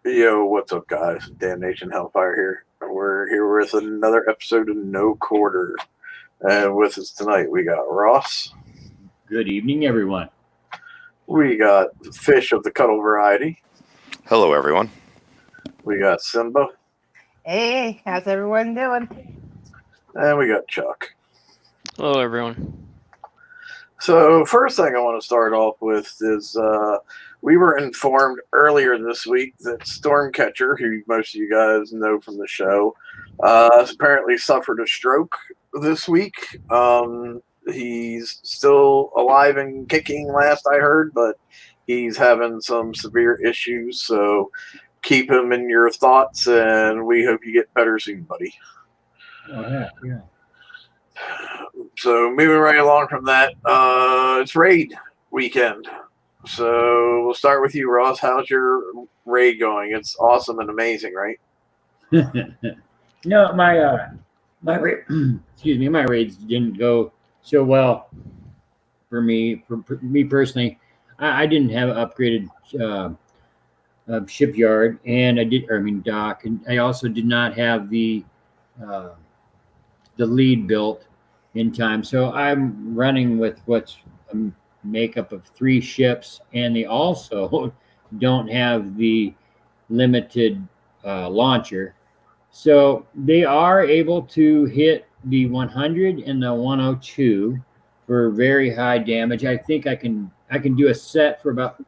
Yo, what's up, guys? Damnation-n-Hellfire here. We're here with another episode of No Quarter. And with us tonight, we got Ross. Good evening, everyone. We got Fish of the Cuddle variety. Hello, everyone. We got Simba. Hey, how's everyone doing? And we got Chuck. Hello, everyone. So, first thing I want to start off with is we were informed earlier this week that Stormcatcher, who most of you guys know from the show, has apparently suffered a stroke this week. He's still alive and kicking, last I heard, but he's having some severe issues. So, keep him in your thoughts, and we hope you get better soon, buddy. Oh, yeah. So moving right along from that, it's raid weekend. So we'll start with you, Ross. How's your raid going? It's awesome and amazing, right? No, my my raids didn't go so well for me. For me personally, I didn't have an upgraded shipyard, and dock, and I also did not have the lead built in time. So I'm running with what's a makeup of 3 ships, and they also don't have the limited launcher. So they are able to hit the 100 and the 102 for very high damage. I think I can do a set for about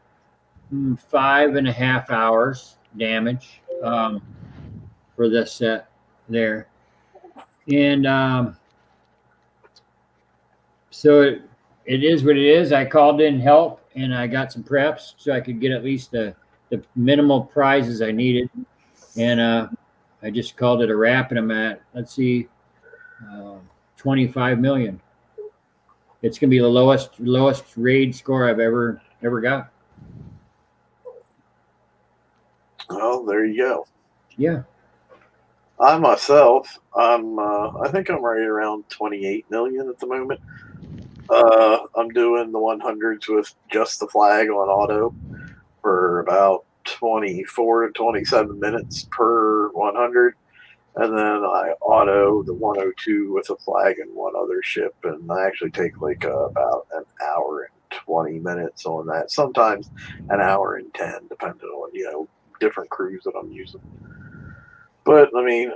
5.5 hours damage for this set there. And so it is what it is. I called in help, and I got some preps so I could get at least the minimal prizes I needed. And I just called it a wrap, and I'm at, 25 million. It's going to be the lowest raid score I've ever got. Well, there you go. Yeah. I myself, I think I'm right around 28 million at the moment. I'm doing the 100s with just the flag on auto for about 24 to 27 minutes per 100. And then I auto the 102 with a flag and one other ship. And I actually take like about an hour and 20 minutes on that. Sometimes an hour and 10, depending on, different crews that I'm using. But, I mean,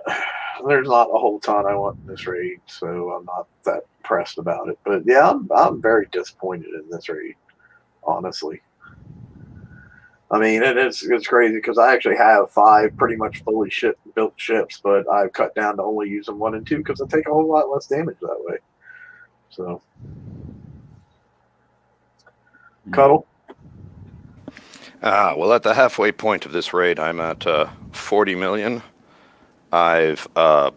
there's not a whole ton I want in this raid, so I'm not that pressed about it. But, yeah, I'm very disappointed in this raid, honestly. I mean, it's crazy because I actually have 5 pretty much fully built ships, but I've cut down to only using 1 and 2 because I take a whole lot less damage that way. So, Cuddle? Well, at the halfway point of this raid, I'm at 40 million. I've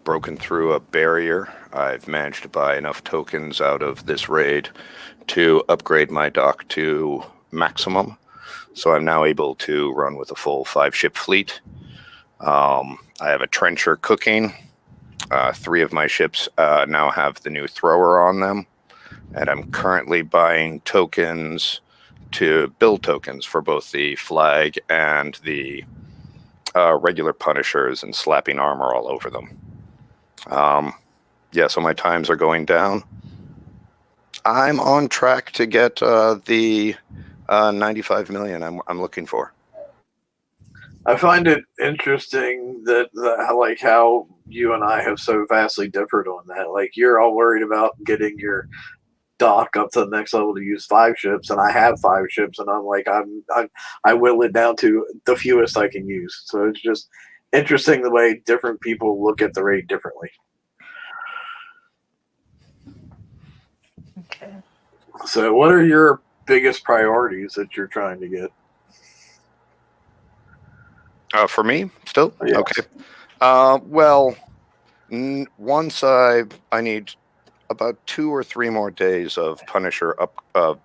broken through a barrier. I've managed to buy enough tokens out of this raid to upgrade my dock to maximum. So I'm now able to run with a full 5-ship fleet. I have a trencher cooking. 3 of my ships now have the new thrower on them. And I'm currently buying tokens to build tokens for both the flag and the regular Punishers, and slapping armor all over them. So my times are going down. I'm on track to get the 95 million I'm looking for. I find it interesting that how you and I have so vastly differed on that. Like, you're all worried about getting your dock up to the next level to use 5 ships, and I have 5 ships, and I'm like, I whittle it down to the fewest I can use. So it's just interesting the way different people look at the raid differently. Okay. So what are your biggest priorities that you're trying to get? For me, still? Yes. Okay. Once I need about 2 or 3 more days of Punisher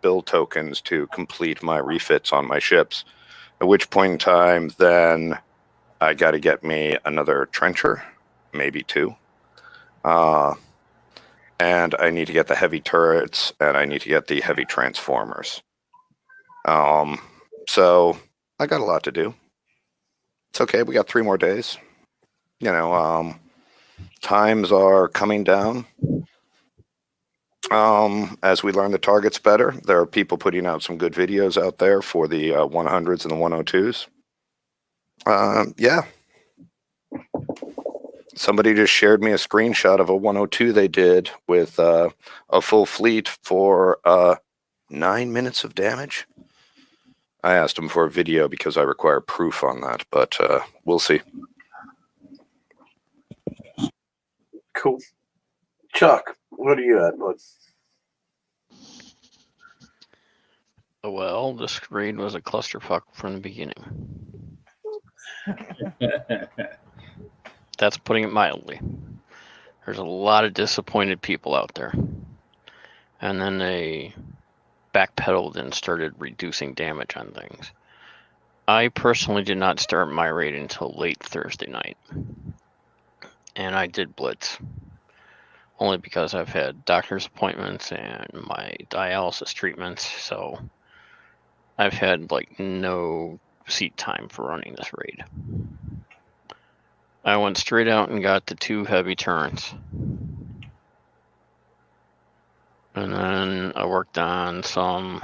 build tokens to complete my refits on my ships, at which point in time then I got to get me another trencher, maybe 2. And I need to get the heavy turrets, and I need to get the heavy transformers. So I got a lot to do. It's okay. We got 3 more days. You know, times are coming down. As we learn the targets better, there are people putting out some good videos out there for the 100s and the 102s. Yeah. Somebody just shared me a screenshot of a 102 they did with a full fleet for 9 minutes of damage. I asked them for a video because I require proof on that, but we'll see. Cool. Chuck, what are you at, bud? Well, this raid was a clusterfuck from the beginning. That's putting it mildly. There's a lot of disappointed people out there. And then they backpedaled and started reducing damage on things. I personally did not start my raid until late Thursday night. And I did blitz. Only because I've had doctor's appointments and my dialysis treatments, so I've had like no seat time for running this raid. I went straight out and got the 2 heavy turns. And then I worked on some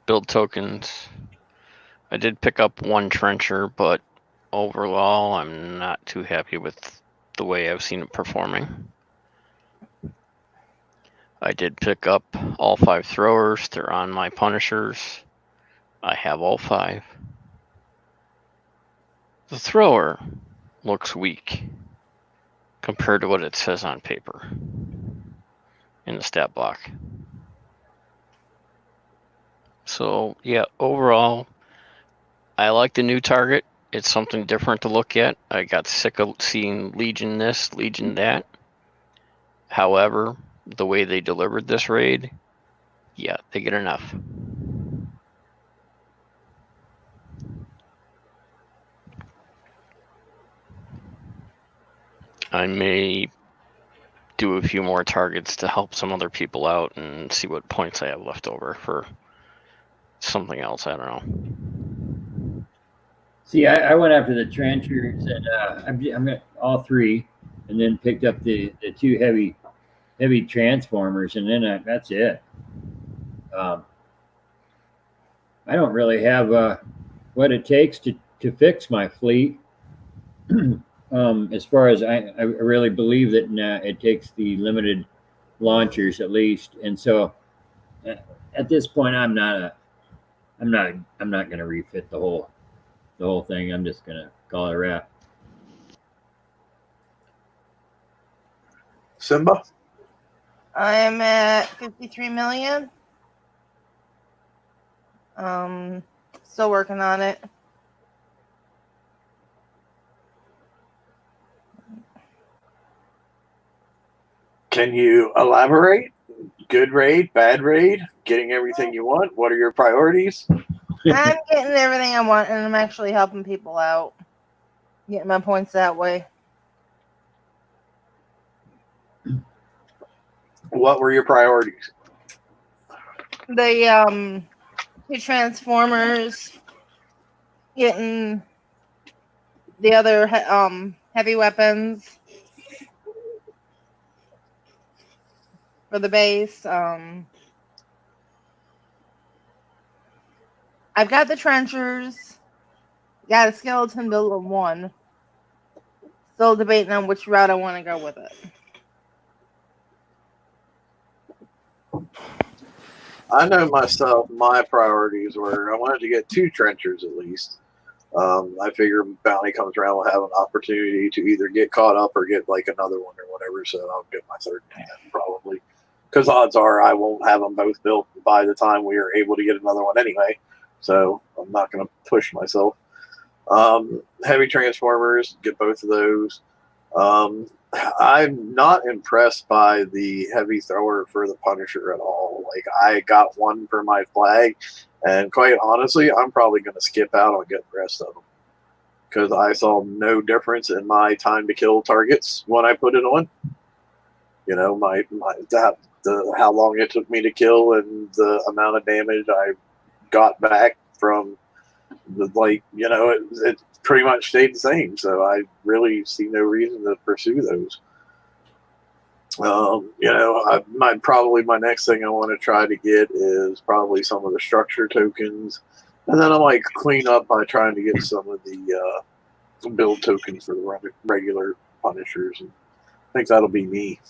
build tokens. I did pick up 1 trencher, but overall I'm not too happy with the way I've seen it performing. I did pick up all 5 throwers. They're on my punishers. I have all 5. The thrower looks weak compared to what it says on paper in the stat block. So yeah, overall, I like the new target. It's something different to look at. I got sick of seeing Legion this, Legion that. However, the way they delivered this raid, yeah, they get enough. I may do a few more targets to help some other people out and see what points I have left over for something else. I don't know. See, I went after the trenchers, and I'm at all 3, and then picked up the 2 heavy transformers, and then that's it. I don't really have what it takes to fix my fleet. As far as I really believe that it takes the limited launchers at least, and so at this point, I'm not going to refit the whole thing. I'm just going to call it a wrap. Simba? I'm at 53 million. Still working on it. Can you elaborate? Good raid, bad raid, getting everything you want? What are your priorities? I'm getting everything I want, and I'm actually helping people out. Getting my points that way. What were your priorities? The Transformers, getting the other heavy weapons for the base. I've got the trenchers. Got a skeleton build of 1. Still debating on which route I want to go with it. I know myself, my priorities were I wanted to get 2 trenchers at least. I figure bounty comes around, we'll have an opportunity to either get caught up or get like another one or whatever, so I'll get my 3rd man probably. Because odds are I won't have them both built by the time we are able to get another one anyway, so I'm not going to push myself. Heavy transformers, get both of those. I'm not impressed by the heavy thrower for the Punisher at all. Like, I got 1 for my flag, and quite honestly, I'm probably going to skip out on getting the rest of them because I saw no difference in my time to kill targets when I put it on. You know, how long it took me to kill and the amount of damage I got back from like, it pretty much stayed the same. So I really see no reason to pursue those. My next thing I want to try to get is probably some of the structure tokens, and then I might clean up by trying to get some of the build tokens for the regular Punishers. And I think that'll be me.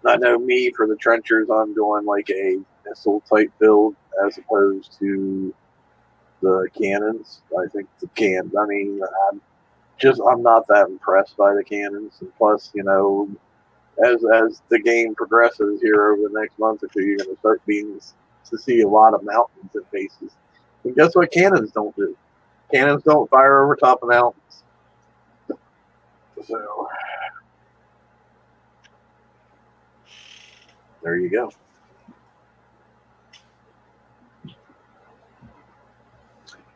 I know me for the trenchers, I'm doing like a missile type build as opposed to the cannons. I think I'm not that impressed by the cannons. And plus, as the game progresses here over the next month or two, you're going to start to see a lot of mountains and bases. And guess what cannons don't do? Cannons don't fire over top of mountains. So there you go.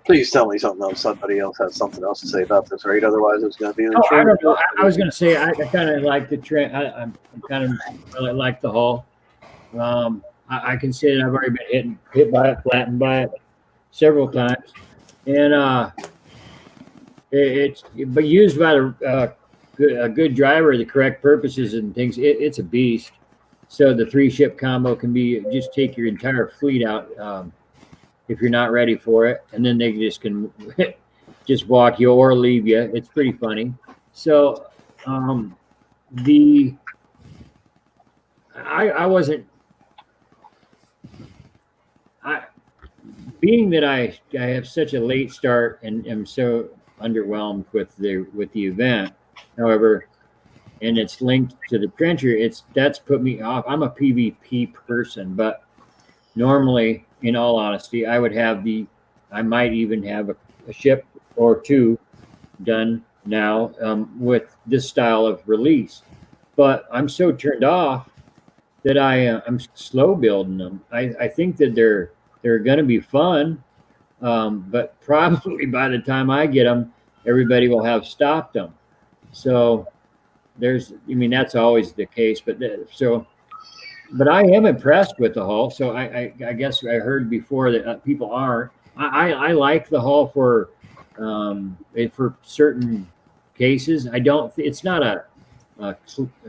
Please tell me something else. Somebody else has something else to say about this, right? Otherwise, it's going to be the I don't know. I was going to say I kind of like the trend. I kind of really like the hull. I can say that I've already been hit by it, flattened by it several times, and but used by a good driver, the correct purposes and things, it's a beast. So the 3-ship combo can be just take your entire fleet out. If you're not ready for it, and then they just can just walk you or leave you. It's pretty funny. So I wasn't being that I have such a late start and am so underwhelmed with the event. However, and it's linked to the trencher, that's put me off. I'm a PvP person, but normally, in all honesty, I might even have a ship or two done now with this style of release. But I'm so turned off that I'm slow building them. I think that they're going to be fun, but probably by the time I get them, everybody will have stopped them. So that's always the case. But I am impressed with the hull. So I guess I heard before that people are. I like the hull for certain cases. I don't. It's not a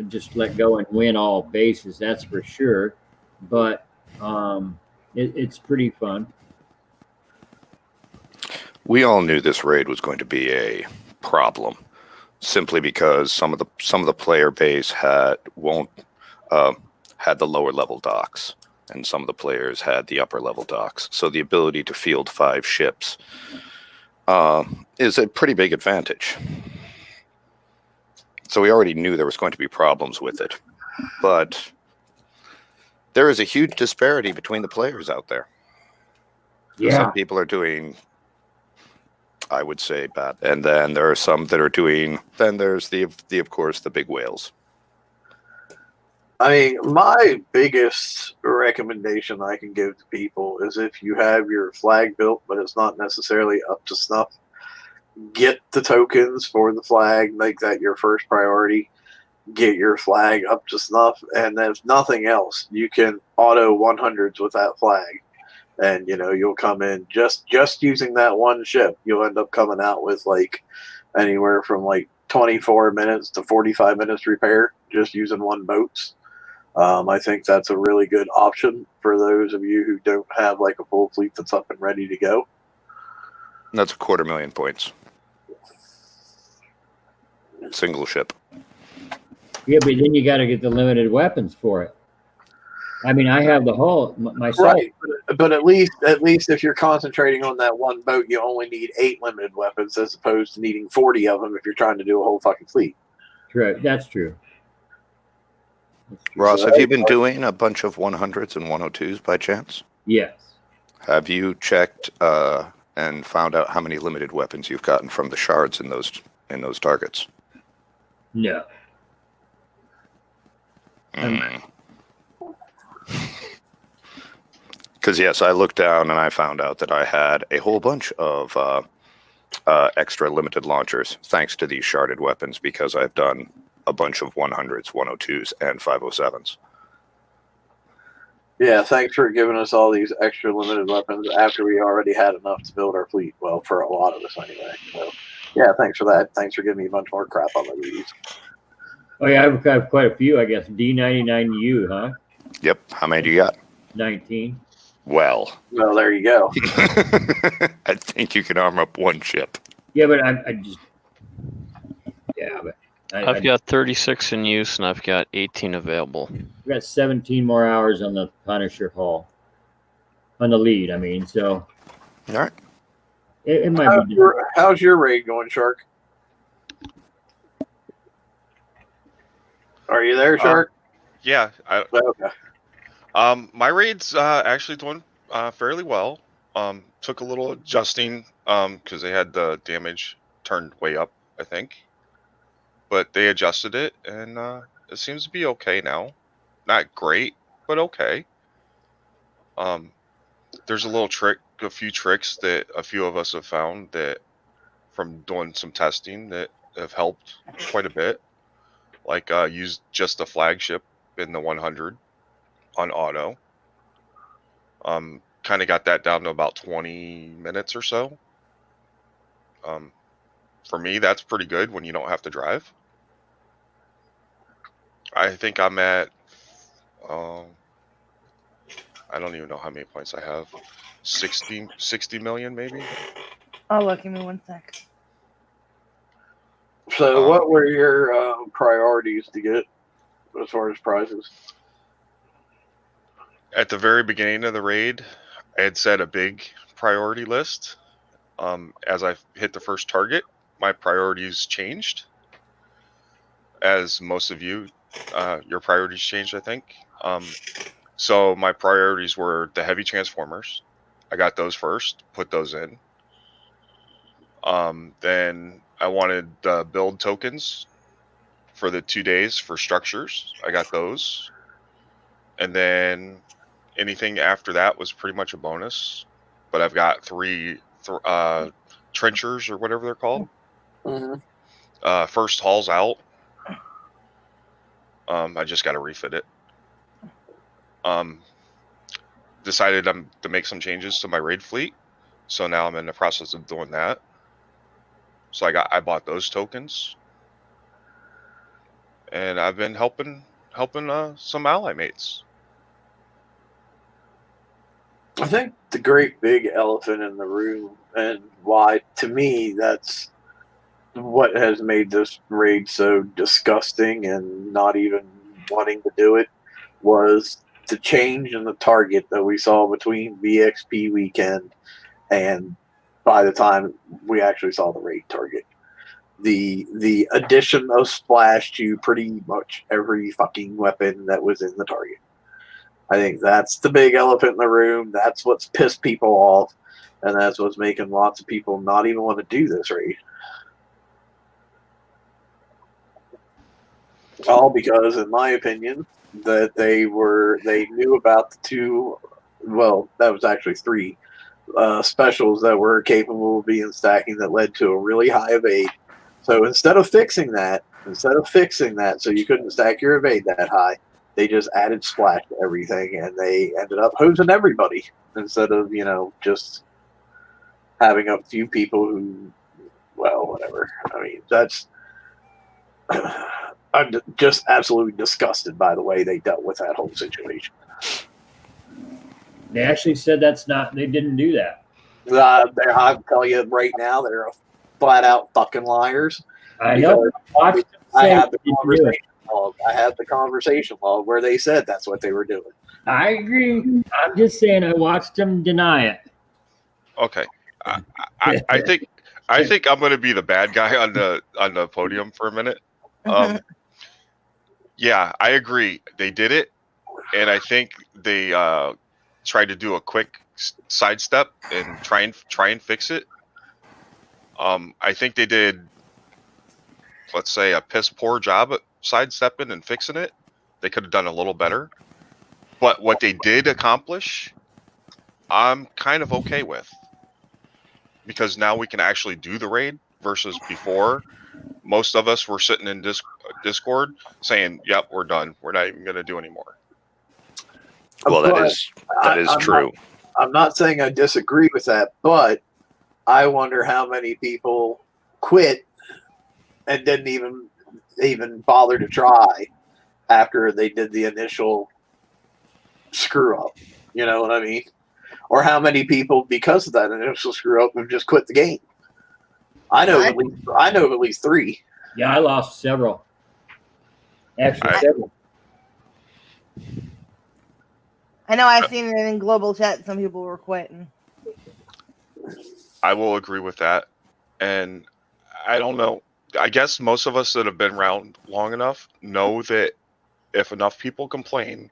just let go and win all bases. That's for sure. But it's pretty fun. We all knew this raid was going to be a problem, simply because some of the player base had the lower level docks, and some of the players had the upper level docks. So the ability to field 5 ships is a pretty big advantage. So we already knew there was going to be problems with it, but there is a huge disparity between the players out there. Yeah. Some people are doing, I would say, bad, and then there are some that are doing. Then there's of course the big whales. I mean, my biggest recommendation I can give to people is if you have your flag built, but it's not necessarily up to snuff, get the tokens for the flag, make that your first priority, get your flag up to snuff, and if nothing else, you can auto 100s with that flag. And, you'll come in just using that one ship, you'll end up coming out with like anywhere from like 24 minutes to 45 minutes repair, just using one boats. I think that's a really good option for those of you who don't have like a full fleet that's up and ready to go. That's 250,000 points. Single ship. Yeah, but then you got to get the limited weapons for it. I mean, I have the hull myself. Right, but at least if you're concentrating on that one boat, you only need 8 limited weapons as opposed to needing 40 of them if you're trying to do a whole fucking fleet. Correct. That's true. Ross, have you been doing a bunch of 100s and 102s by chance? Yes. Have you checked and found out how many limited weapons you've gotten from the shards in those targets? No. Because yes, I looked down and I found out that I had a whole bunch of extra limited launchers thanks to these sharded weapons, because I've done a bunch of 100s, 102s, and 507s. Yeah, thanks for giving us all these extra limited weapons after we already had enough to build our fleet. Well, for a lot of us anyway. So, yeah, thanks for that. Thanks for giving me a bunch more crap on the Rudies. Oh yeah, I've got quite a few, I guess. D99U, huh? Yep. How many do you got? 19. Well, Well, there you go. I think you can arm up one ship. Yeah, but I just but I've got 36 in use, and I've got 18 available. I've got 17 more hours on the Punisher hull. On the lead, I mean, so All right. it might be. How's your raid going, Shark? Are you there, Shark? Yeah. Okay. My raid's actually doing fairly well. Took a little adjusting because they had the damage turned way up, I think. But they adjusted it, and it seems to be okay now. Not great, but okay. There's a few tricks that a few of us have found that from doing some testing that have helped quite a bit. Like use just the flagship in the 100 on auto. Kind of got that down to about 20 minutes or so. For me, that's pretty good when you don't have to drive. I think I'm at, I don't even know how many points I have. 60 million maybe? Oh, look, give me 1 sec. So, what were your priorities to get as far as prizes? At the very beginning of the raid, I had set a big priority list. As I hit the first target, my priorities changed. As most of you, your priorities changed, I think. So my priorities were the heavy transformers. I got those first, put those in. Then I wanted the build tokens for the 2 days for structures. I got those. And then anything after that was pretty much a bonus. But I've got three trenchers or whatever they're called. Mm-hmm. First haul's out. I just got to refit it. Decided to make some changes to my raid fleet, so now I'm in the process of doing that. So I bought those tokens, and I've been helping some ally mates. I think the great big elephant in the room, and why to me that's what has made this raid so disgusting and not even wanting to do it, was the change in the target that we saw between VXP weekend and by the time we actually saw the raid target. The addition of splash to pretty much every fucking weapon that was in the target. I think that's the big elephant in the room. That's what's pissed people off, and that's what's making lots of people not even want to do this raid. All because, in my opinion, that they knew about the two, well, that was actually three specials that were capable of being stacking that led to a really high evade. So instead of fixing that, so you couldn't stack your evade that high, they just added splash to everything, and they ended up hosing everybody instead of, just having a few people who, well, whatever. I mean, that's... I'm just absolutely disgusted by the way they dealt with that whole situation. They actually said they didn't do that. I'll tell you right now, they're flat out fucking liars. I know. I have the conversation log. I have the conversation log where they said that's what they were doing. I agree. I'm just saying I watched them deny it. Okay, I think I'm going to be the bad guy on the podium for a minute. Yeah, I agree. They did it, and I think they tried to do a quick sidestep and try and fix it. I think they did, let's say, a piss poor job at sidestepping and fixing it. They could have done a little better, but what they did accomplish, I'm kind of okay with, because now we can actually do the raid versus before. Most of us were sitting in Discord saying, "Yep, we're done. We're not even going to do anymore." Well, But that is I'm true. I'm not saying I disagree with that, but I wonder how many people quit and didn't even bother to try after they did the initial screw up. You know what I mean? Or how many people, because of that initial screw up, have just quit the game? I know of at least 3. Yeah, I lost several. Actually, several. I know I've seen it in global chat. Some people were quitting. I will agree with that. And I don't know. I guess most of us that have been around long enough know that if enough people complain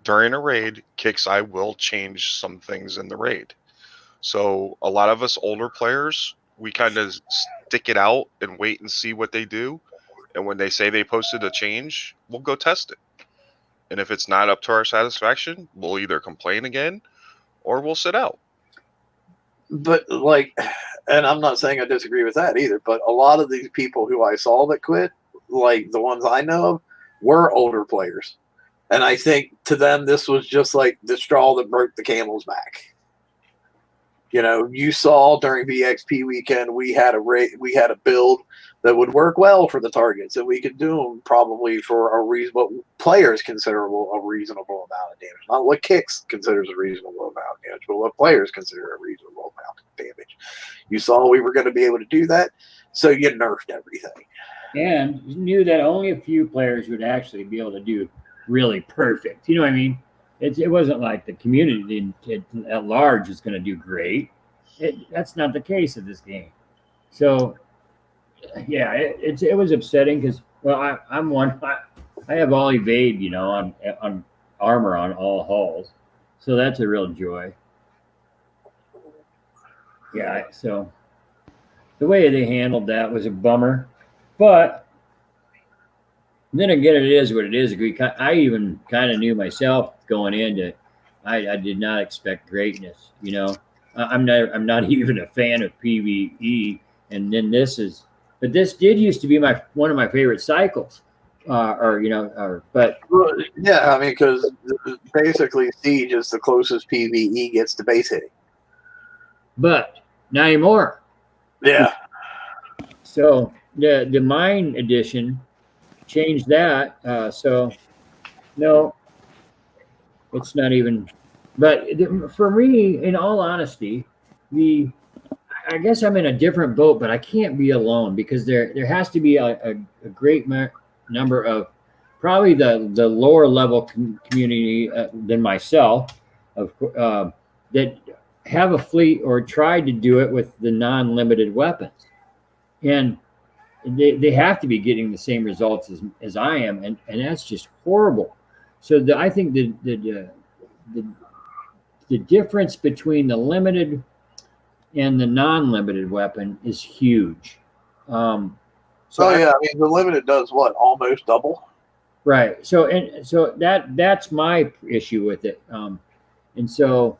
during a raid, KIXI will change some things in the raid. So a lot of us older players, we kind of stick it out and wait and see what they do. And when they say they posted a change, we'll go test it. And if it's not up to our satisfaction, we'll either complain again or we'll sit out. But like, and I'm not saying I disagree with that either, but a lot of these people who I saw that quit, like the ones I know of, were older players. And I think to them, this was just like the straw that broke the camel's back. You know, you saw during VXP weekend, we had a build that would work well for the targets, and we could do them probably for a reasonable, players consider a reasonable amount of damage. Not what Kix considers a reasonable amount of damage, but what players consider a reasonable amount of damage. You saw we were going to be able to do that, so you nerfed everything. And you knew that only a few players would actually be able to do really perfect. You know what I mean? It wasn't like the community at large is going to do great. That's not the case of this game. So, yeah, it was upsetting because, well, I'm one. I have all evade, you know, on armor on all hulls, so that's a real joy. Yeah, so the way they handled that was a bummer, but then again, it is what it is. I even kind of knew myself going into. I did not expect greatness. You know, I'm not even a fan of PvE, and then but this did used to be one of my favorite cycles, but Well, yeah, I mean, because basically Siege is the closest PvE gets to base hitting. But not anymore. Yeah. So the Mine edition changed that. So no, it's not even. But for me, in all honesty, I guess I'm in a different boat, but I can't be alone because there has to be a great number of probably the lower level community than myself that have a fleet or tried to do it with the non-limited weapons, and they have to be getting the same results as I am, and that's just horrible. So I think the difference between the limited and the non-limited weapon is huge. Yeah, I mean the limited does what, almost double. Right. So that's my issue with it, and so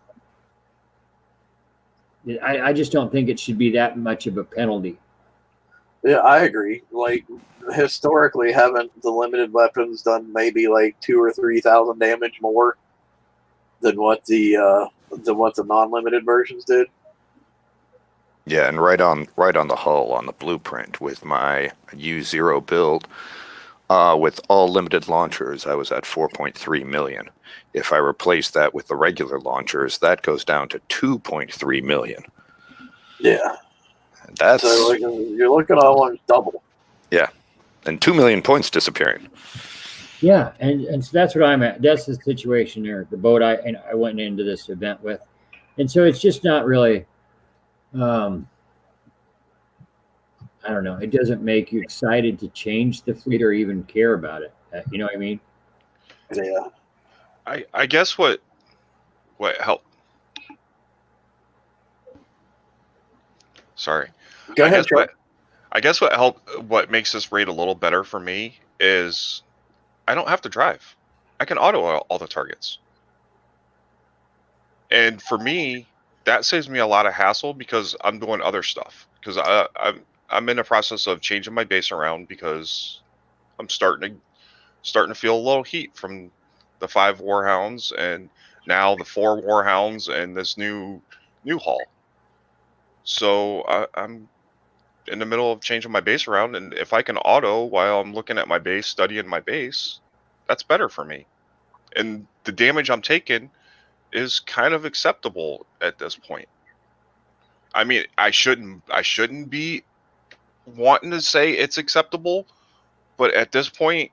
I just don't think it should be that much of a penalty. Yeah, I agree. Like historically, haven't the limited weapons done maybe like 2,000 or 3,000 damage more than what the non-limited versions did? Yeah, and right on the hull on the blueprint with my U0 build, with all limited launchers, I was at 4.3 million. If I replace that with the regular launchers, that goes down to 2.3 million. Yeah. That's so like, you're looking at almost double. Yeah, and 2 million points disappearing. Yeah, and so that's what I'm at. That's the situation there. The boat I went into this event with, and so it's just not really. I don't know. It doesn't make you excited to change the fleet or even care about it. You know what I mean? Yeah. I guess what helped. Sorry. Go ahead, I guess what makes this raid a little better for me is I don't have to drive. I can auto all the targets. And for me, that saves me a lot of hassle because I'm doing other stuff. Because I'm in the process of changing my base around because I'm starting to feel a little heat from the 5 Warhounds, and now the 4 Warhounds and this new haul. So I'm in the middle of changing my base around, and if I can auto while I'm looking at my base, studying my base, that's better for me. And the damage I'm taking is kind of acceptable at this point. I mean, I shouldn't be wanting to say it's acceptable, but at this point,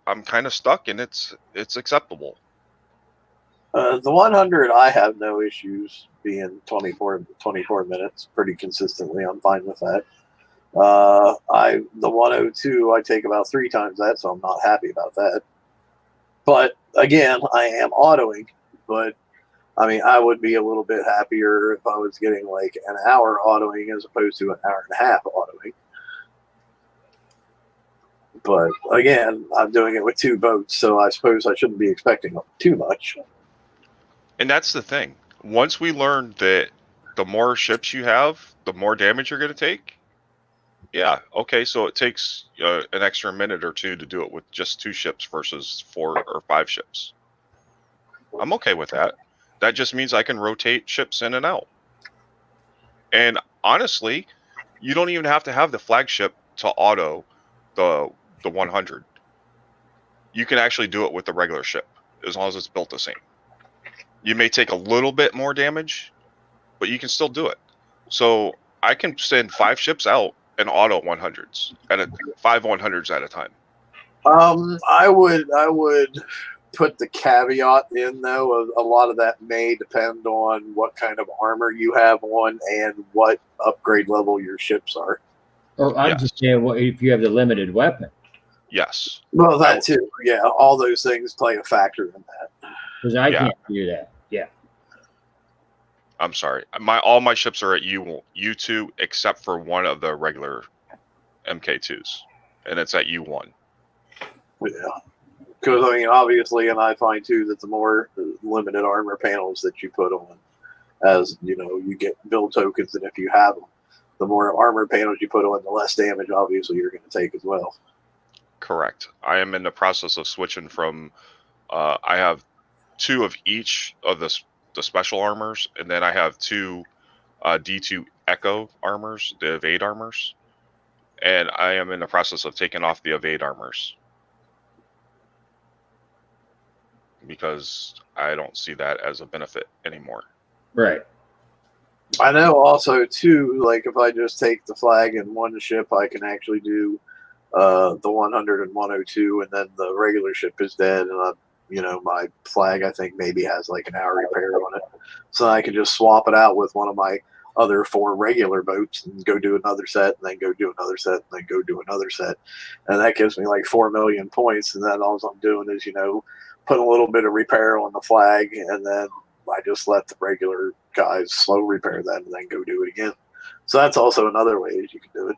I'm kind of stuck, and it's acceptable. The 100, I have no issues being 24 minutes pretty consistently. I'm fine with that. The 102, I take about 3 times that, so I'm not happy about that. But again, I am autoing, but I mean, I would be a little bit happier if I was getting like an hour autoing as opposed to an hour and a half autoing. But again, I'm doing it with 2 boats, so I suppose I shouldn't be expecting too much. And that's the thing. Once we learn that the more ships you have, the more damage you're going to take. Yeah, okay, so it takes an extra minute or 2 to do it with just 2 ships versus 4 or 5 ships. I'm okay with that. That just means I can rotate ships in and out. And honestly, you don't even have to have the flagship to auto the 100. You can actually do it with the regular ship as long as it's built the same. You may take a little bit more damage, but you can still do it. So I can send 5 ships out and auto 100s at 5 100s at a time. I would put the caveat in though. A lot of that may depend on what kind of armor you have on and what upgrade level your ships are. Or I'm just saying, well, if you have the limited weapon. Yes. Well, that too. Yeah, all those things play a factor in that. Because I can't do that. Yeah. I'm sorry. All my ships are at U2 except for one of the regular MK2s, and it's at U1. Yeah. Because, I mean, obviously, and I find too that the more limited armor panels that you put on, as you know, you get build tokens, and if you have them, the more armor panels you put on, the less damage, obviously, you're going to take as well. Correct. I am in the process of switching from, I have 2 of each of the special armors, and then I have 2 D2 Echo armors, the evade armors, and I am in the process of taking off the evade armors because I don't see that as a benefit anymore. Right. I know also too, like if I just take the flag in one ship, I can actually do the 100 and 102, and then the regular ship is dead, and my flag I think maybe has like an hour repair on it, so I can just swap it out with one of my other 4 regular boats and go do another set, and then go do another set, and then go do another set, and that gives me like 4 million points, and then all I'm doing is put a little bit of repair on the flag, and then I just let the regular guys slow repair that and then go do it again. So that's also another way you can do it.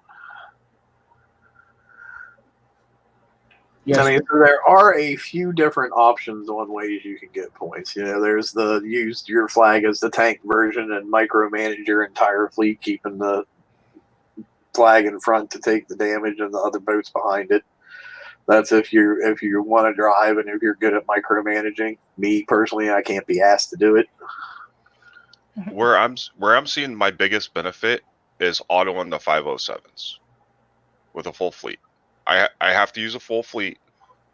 Yes. I mean, there are a few different options on ways you can get points. There's the use your flag as the tank version and micromanage your entire fleet, keeping the flag in front to take the damage and the other boats behind it. That's if you want to drive and if you're good at micromanaging. Me personally, I can't be asked to do it. Where I'm seeing my biggest benefit is autoing the 507s with a full fleet. I have to use a full fleet,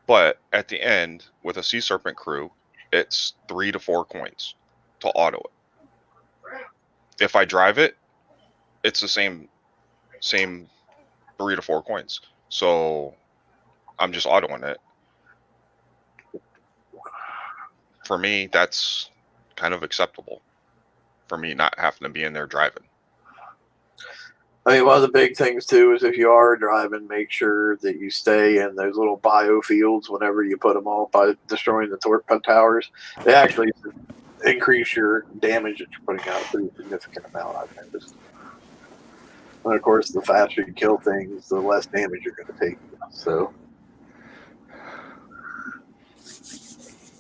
but at the end with a Sea Serpent crew, it's 3 to 4 coins to auto it. If I drive it, it's the same 3 to 4 coins. So I'm just autoing it. For me, that's kind of acceptable. For me, not having to be in there driving. I mean, one of the big things too is if you are driving, make sure that you stay in those little biofields whenever you put them all by destroying the torpedo towers. They actually increase your damage that you're putting out a pretty significant amount, I've noticed. And of course, the faster you kill things, the less damage you're going to take. So,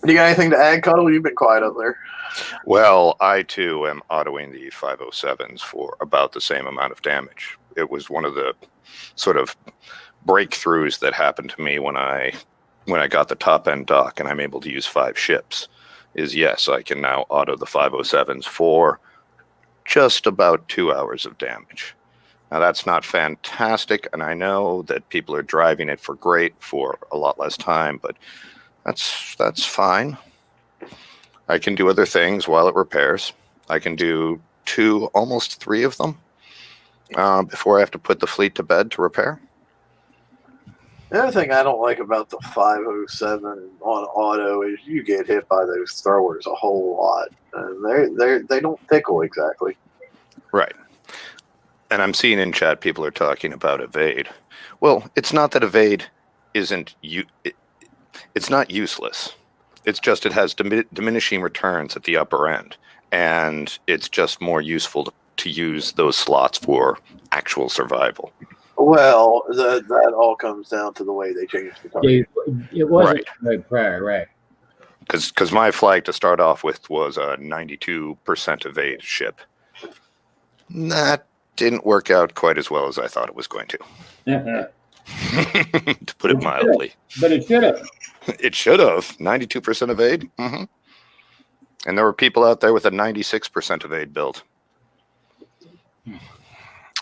you got anything to add, Cuddle? You've been quiet up there. Well, I too am autoing the 507s for about the same amount of damage. It was one of the sort of breakthroughs that happened to me when I when I got the top end dock and I'm able to use 5 ships is yes, I can now auto the 507s for just about 2 hours of damage. Now that's not fantastic, and I know that people are driving it for great for a lot less time, but that's fine. I can do other things while it repairs. I can do 2, almost 3 of them before I have to put the fleet to bed to repair. The other thing I don't like about the 507 on auto is you get hit by those throwers a whole lot, and they don't tickle exactly. Right. And I'm seeing in chat people are talking about evade. Well, it's not that evade isn't it's not useless. It's just it has diminishing returns at the upper end, and it's just more useful to use those slots for actual survival. Well, that all comes down to the way they changed the target. It wasn't right prior, right? Because my flag to start off with was a 92% evade ship. That didn't work out quite as well as I thought it was going to. To put it mildly. But it should have. It should have. 92% evade. Mm-hmm. And there were people out there with a 96% evade build.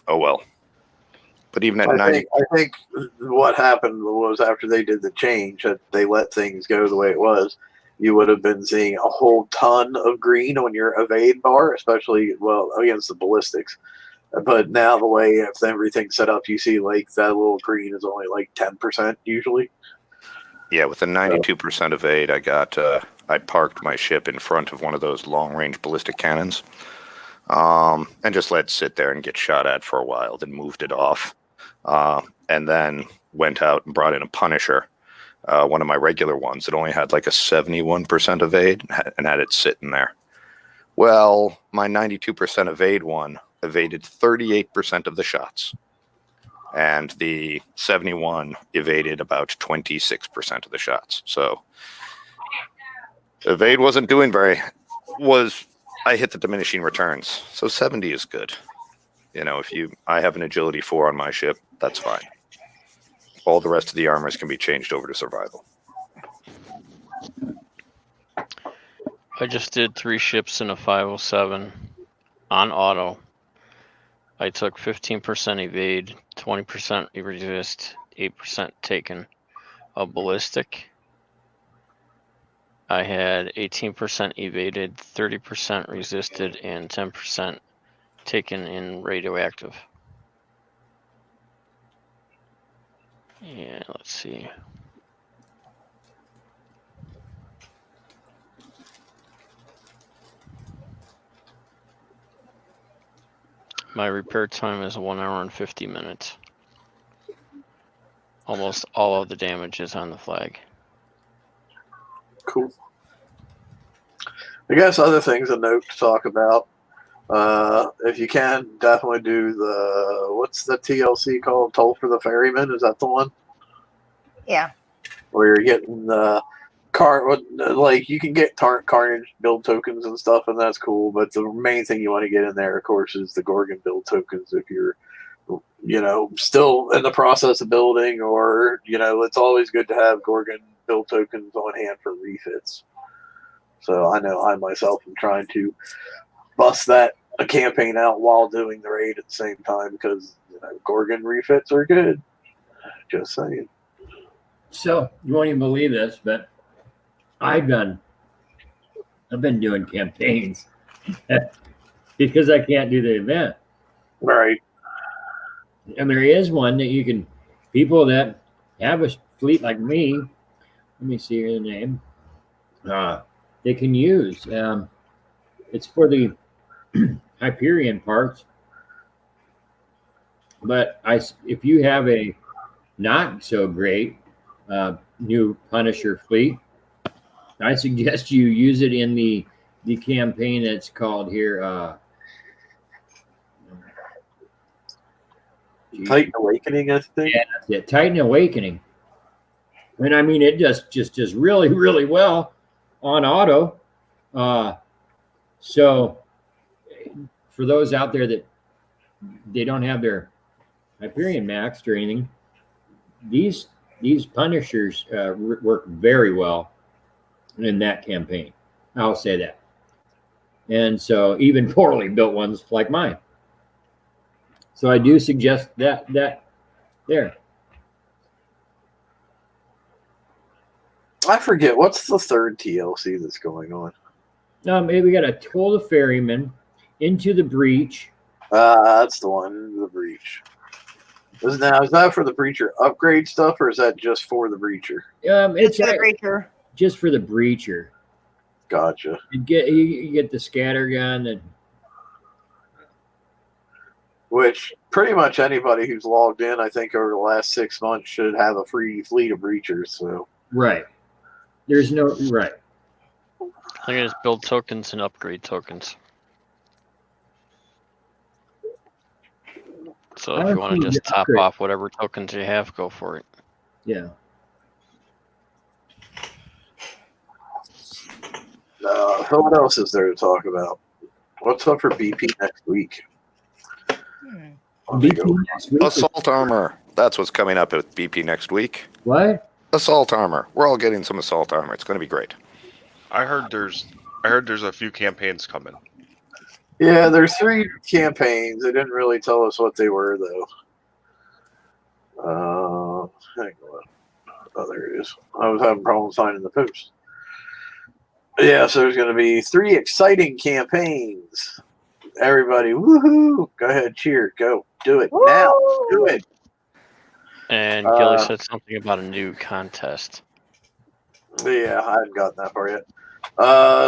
Oh well. But even at I think what happened was after they did the change, that they let things go the way it was, you would have been seeing a whole ton of green on your evade bar, especially, well, against the ballistics. But now the way if everything's set up, you see like that little green is only like 10% usually. Yeah, with a 92% evade, I parked my ship in front of one of those long-range ballistic cannons, and just let it sit there and get shot at for a while, then moved it off, and then went out and brought in a Punisher, one of my regular ones that only had like a 71% evade and had it sitting there. Well, my 92% evade one evaded 38% of the shots, and the 71 evaded about 26% of the shots. So evade wasn't doing I hit the diminishing returns. So 70 is good. You know, I have an agility 4 on my ship, that's fine. All the rest of the armors can be changed over to survival. I just did 3 ships in a 507 on auto. I took 15% evade, 20% resist, 8% taken. A ballistic, I had 18% evaded, 30% resisted, and 10% taken in radioactive. Yeah, let's see. My repair time is 1 hour and 50 minutes. Almost all of the damage is on the flag. Cool. I guess other things a note to talk about. If you can, definitely do what's the TLC called? Toll for the Ferryman? Is that the one? Yeah. Where you're getting like you can get Carnage build tokens and stuff, and that's cool. But the main thing you want to get in there, of course, is the Gorgon build tokens. If you're, still in the process of building, or it's always good to have Gorgon build tokens on hand for refits. So I know I myself am trying to bust a campaign out while doing the raid at the same time because Gorgon refits are good. Just saying. So you won't even believe this, but I've been doing campaigns because I can't do the event. Right. And there is one that people that have a fleet like me, let me see here the name, they can use. It's for the Hyperion parts. But if you have a not so great new Punisher fleet, I suggest you use it in the campaign that's called here. Titan Awakening, I think. Yeah, that's it. Titan Awakening. And I mean, it just does really, really well on auto. So for those out there that they don't have their Hyperion maxed or anything, these these Punishers work very well in that campaign. I'll say that. And so even poorly built ones like mine. So I do suggest that there. I forget what's the third TLC that's going on. We got a Toll the Ferryman, Into the Breach. That's the one, the Breach. Is that for the Breacher upgrade stuff, or is that just for the Breacher? It's the breacher. just for the Breacher. Gotcha. You get the scatter gun and Which pretty much anybody who's logged in, I think, over the last 6 months should have a free fleet of Breachers. So right. There's no right. I think I just build tokens and upgrade tokens. So if you want to just top off whatever tokens you have, go for it. Yeah. So what else is there to talk about? What's up for BP next week? BP next week. Assault armor. That's what's coming up at BP next week. What? Assault armor. We're all getting some assault armor. It's going to be great. I heard there's a few campaigns coming. Yeah, there's 3 campaigns. They didn't really tell us what they were, though. Hang on. Oh, there it is. I was having problems finding the post. Yeah, so there's going to be 3 exciting campaigns. Everybody, woohoo! Go ahead, cheer, go, do it now, do it. And Gilly said something about a new contest. Yeah, I haven't gotten that far yet.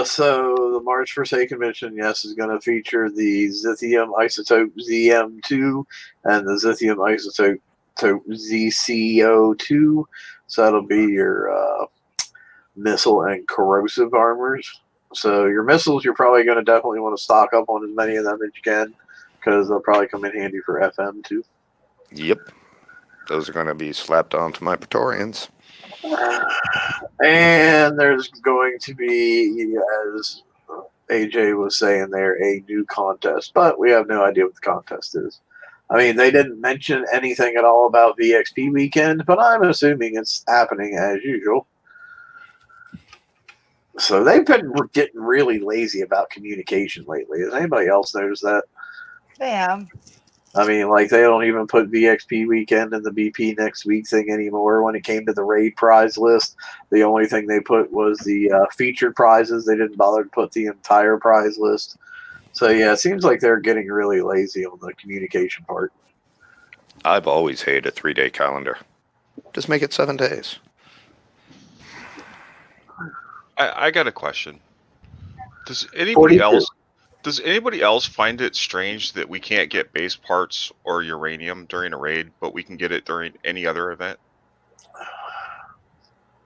So the Mars Forsaken mission, yes, is going to feature the Zithium Isotope ZM2 and the Zithium Isotope ZCO2. So that'll be your missile and corrosive armors. So your missiles, you're probably going to definitely want to stock up on as many of them as you can, because they'll probably come in handy for FM too. Yep. Those are going to be slapped onto my Praetorians. And there's going to be, as AJ was saying there, a new contest, but we have no idea what the contest is. I mean, they didn't mention anything at all about VXP weekend, but I'm assuming it's happening as usual. So they've been getting really lazy about communication lately. Has anybody else noticed that? They have. I mean, like, they don't even put VXP weekend in the BP next week thing anymore. When it came to the raid prize list, the only thing they put was the featured prizes. They didn't bother to put the entire prize list. So, yeah, it seems like they're getting really lazy on the communication part. I've always hated a 3-day calendar. Just make it 7 days. I got a question. Does anybody 42. else Does anybody else find it strange that we can't get base parts or uranium during a raid, but we can get it during any other event?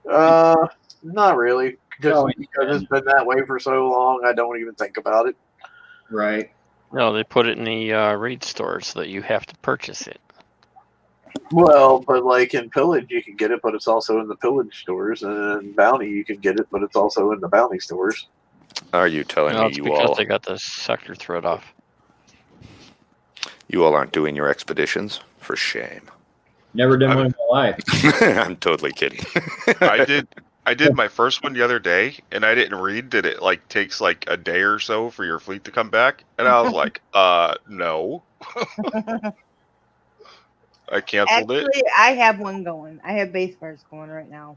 Not really. Just because it's been that way for so long, I don't even think about it. Right. No, they put it in the raid store so that you have to purchase it. Well, but like in Pillage, you can get it, but it's also in the Pillage stores, and in Bounty, you can get it, but it's also in the Bounty stores. Are you telling No, me it's you because all they got the sector thread off. aren't doing your expeditions? For shame. Never done one in my life. I'm totally kidding. I did my first one the other day, and I didn't read that it like takes like a day or so for your fleet to come back, and I was like, no. I canceled it. Actually, I have one going. I have base parts going right now.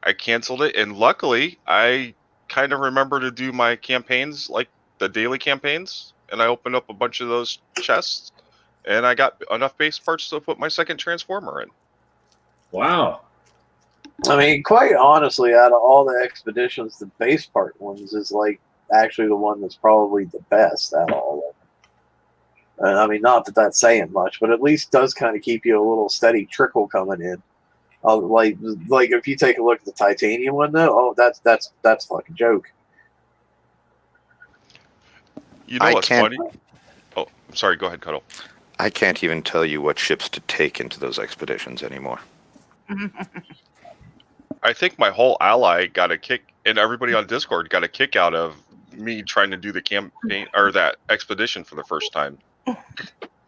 I canceled it, and luckily, I kind of remember to do my campaigns, like the daily campaigns, and I opened up a bunch of those chests, and I got enough base parts to put my second transformer in. Wow. I mean, quite honestly, out of all the expeditions, the base part ones is like actually the one that's probably the best out of all of them. And I mean, not that that's saying much, but at least does kind of keep you a little steady trickle coming in. Like if you take a look at the titanium one, though, that's fucking joke. You know what's funny? Oh, I'm sorry. Go ahead, Cuddle. I can't even tell you what ships to take into those expeditions anymore. I think my whole ally got a kick, and everybody on Discord got a kick out of me trying to do the campaign or that expedition for the first time.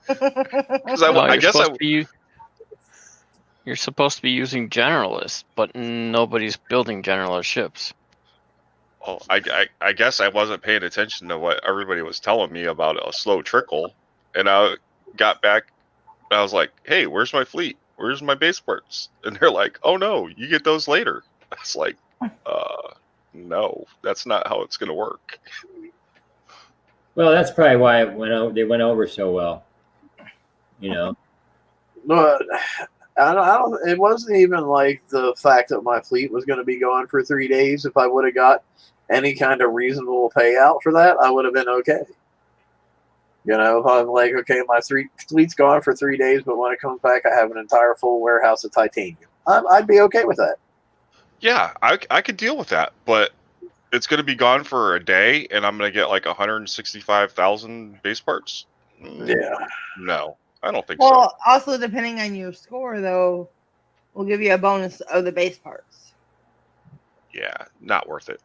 Because I guess You're supposed to be using generalists, but nobody's building generalist ships. Oh, I guess I wasn't paying attention to what everybody was telling me about a slow trickle, and I got back and I was like, "Hey, where's my fleet? Where's my base ports?" And they're like, "Oh no, you get those later." It's like, no, that's not how it's gonna work. Well, that's probably why they went over so well. You know. No, I don't. It wasn't even like the fact that my fleet was going to be gone for 3 days. If I would have got any kind of reasonable payout for that, I would have been okay. You know, if I'm like, okay, my fleet's gone for 3 days, but when it comes back, I have an entire full warehouse of titanium. I'd be okay with that. Yeah, I could deal with that, but it's going to be gone for a day, and I'm going to get like 165,000 base parts. Yeah. No, I don't think Well, also depending on your score, though, we'll give you a bonus of the base parts. Yeah, not worth it.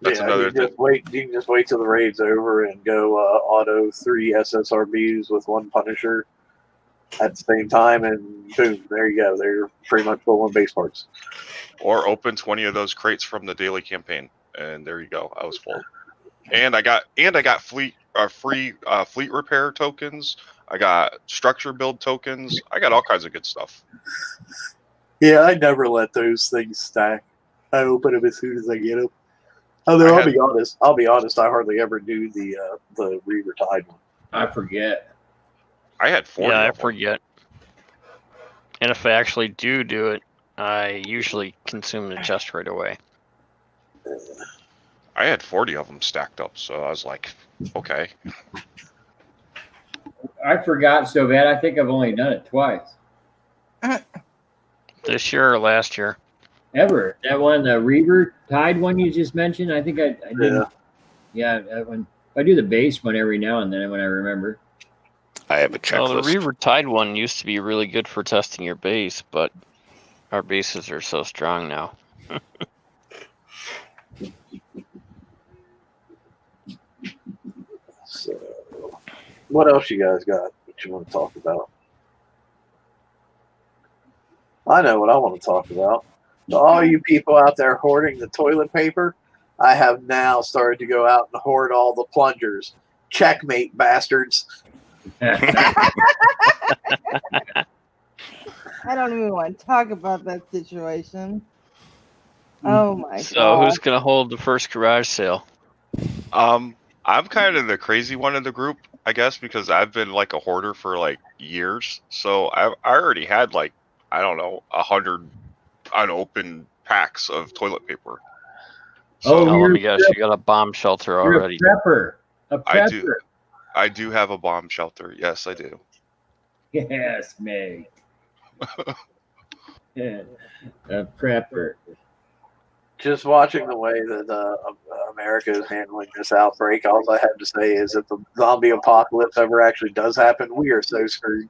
That's Yeah, another you can just wait till the raid's over and go auto 3 SSRBs with 1 Punisher at the same time, and boom, there you go. They're pretty much full on base parts. Or open 20 of those crates from the daily campaign, and there you go. I was full, and I got free fleet repair tokens. I got structure build tokens. I got all kinds of good stuff. Yeah, I never let those things stack. I open them as soon as I get them. Although I'll be honest, I hardly ever do the Reaver Tide one. I forget. I had 40. Yeah, I of them. forget. And if I actually do it, I usually consume the chest right away. I had 40 of them stacked up, so I was like, okay. I forgot so bad. I think I've only done it twice. This year or last year? Ever. That one, the Reaver Tide one you just mentioned, I think I did. Yeah, that one. I do the base one every now and then when I remember. I have a checklist. Well, the Reaver Tide one used to be really good for testing your base, but our bases are so strong now. So, what else you guys got that you want to talk about? I know what I want to talk about. To all you people out there hoarding the toilet paper, I have now started to go out and hoard all the plungers. Checkmate, bastards. I don't even want to talk about that situation. Oh my god. So who's going to hold the first garage sale? I'm kind of the crazy one in the group, I guess, because I've been like a hoarder for like years. So I already had like, I don't know, 100 unopened packs of toilet paper. So Oh, let me guess, you got a bomb shelter already. You're a prepper. I do have a bomb shelter. Yes, I do. Yes, Meg. Yeah, a prepper. Just watching the way that America is handling this outbreak, all I have to say is if the zombie apocalypse ever actually does happen, we are so screwed.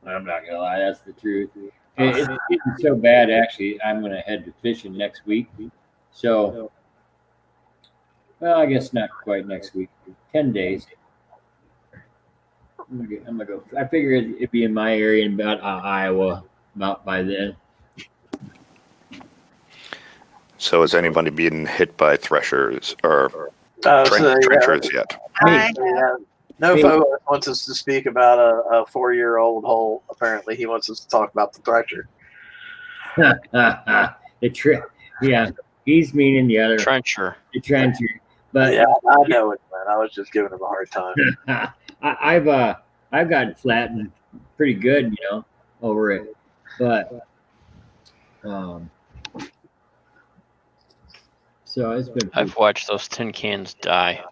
I'm not gonna lie, that's the truth. It's getting so bad. Actually, I'm gonna head to fishing next week. So, well, I guess not quite next week. 10 days. I'm gonna go. I figure it'd be in my area in about Iowa about by then. So is anybody being hit by threshers or So, trenchers yet? Nofo wants us to speak about a 4-year-old hole. Apparently, he wants us to talk about the Thresher. Yeah, he's meaning the other Trencher. the trencher. But Yeah, I know it, man. I was just giving him a hard time. I've gotten flattened pretty good, over it. But so it's been. I've watched those tin cans die.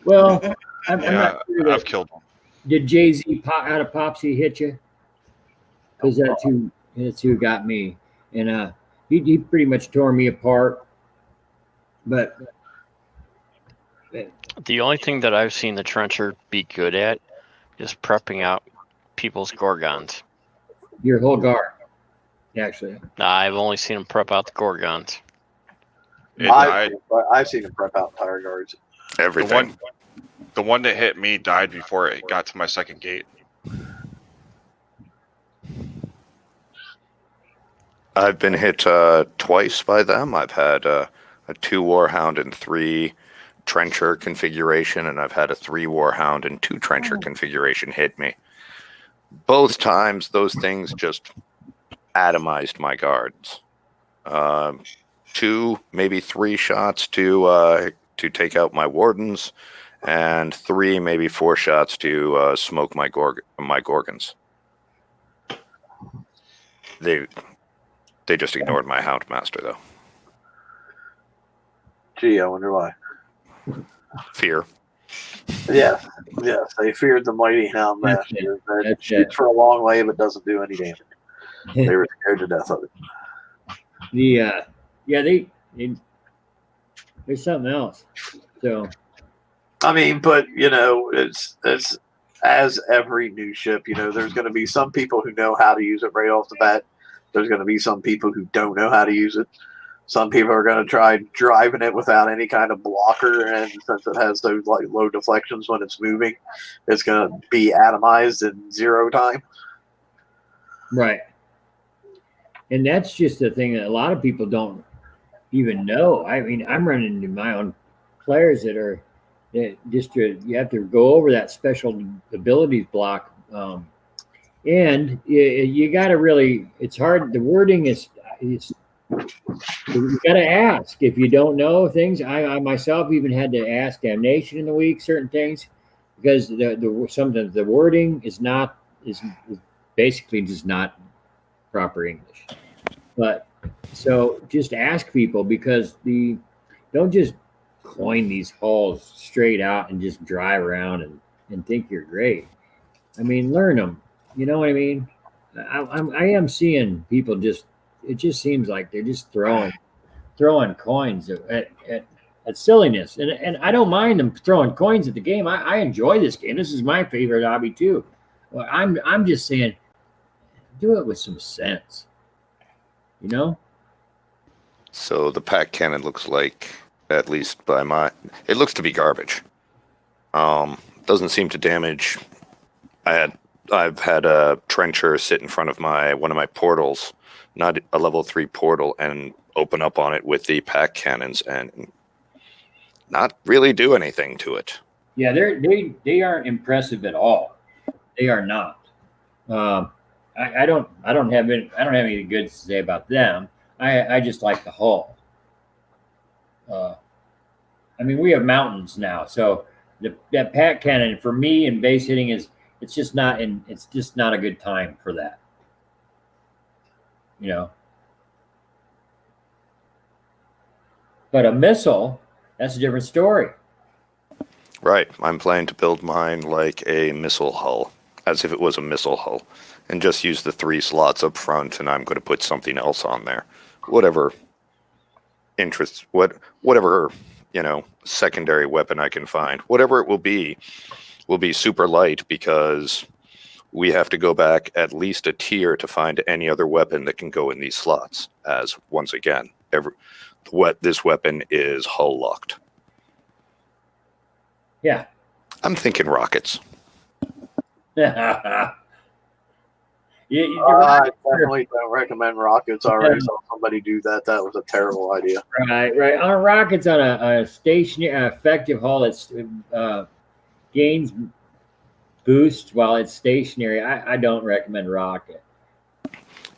Well, I'm Yeah, not sure I've killed them. Did Jay-Z out of Popsy hit you? Because that's who got me, and he pretty much tore me apart. But The only thing that I've seen the trencher be good at is prepping out people's gorgons. your whole guard, actually. Nah, I've only seen him prep out the gorgons. I've seen him prep out entire guards. Everything. The one that hit me died before it got to my second gate. I've been hit twice by them. I've had a 2 Warhound and 3 Trencher configuration, and I've had a 3 Warhound and 2 Trencher configuration hit me. Both times, those things just atomized my guards. 2, maybe 3 shots to take out my wardens, and 3, maybe 4 shots to smoke my Gorgons. They just ignored my Houndmaster, though. Gee, I wonder why. Fear. Yes, they feared the mighty Houndmaster that That's shoots it. for a long way but doesn't do any damage. They were scared to death of it. There's something else. So I mean, but it's as every new ship, there's going to be some people who know how to use it right off the bat. There's going to be some people who don't know how to use it. Some people are going to try driving it without any kind of blocker, and since it has those like low deflections when it's moving, it's going to be atomized in 0 time. right. And that's just the thing that a lot of people don't even know. I mean, I'm running into my own players that you have to go over that special abilities block. And you got to really, it's hard. The wording is you got to ask if you don't know things. I myself even had to ask Damnation in the week certain things because sometimes the wording is basically just not proper English. But so just ask people because don't just coin these halls straight out and just drive around and think you're great. I mean, learn them. You know what I mean? I am seeing people it just seems like they're just throwing coins at silliness. And I don't mind them throwing coins at the game. I enjoy this game. This is my favorite hobby too. Well, I'm just saying, do it with some sense. So the pack cannon looks like, at least it looks to be garbage. Doesn't seem to damage. I've had a Trencher sit in front of one of my portals, not a level 3 portal, and open up on it with the pack cannons and not really do anything to it. Yeah, they aren't impressive at all. They are not. I don't have anything good to say about them. I just like the hull. I mean, we have mountains now, so that pack cannon for me and base hitting it's just not a good time for that. But a missile, that's a different story. Right. I'm planning to build mine like a missile hull, as if it was a missile hull, and just use the 3 slots up front, and I'm going to put something else on there. Whatever interests, whatever, secondary weapon I can find. Whatever it will be super light because we have to go back at least a tier to find any other weapon that can go in these slots, as once again, this weapon is hull locked. Yeah. I'm thinking rockets. I definitely don't recommend rockets. I already saw somebody do that. That was a terrible idea. Right. On rockets on a stationary effective hull, it's gains boost while it's stationary. I don't recommend rocket.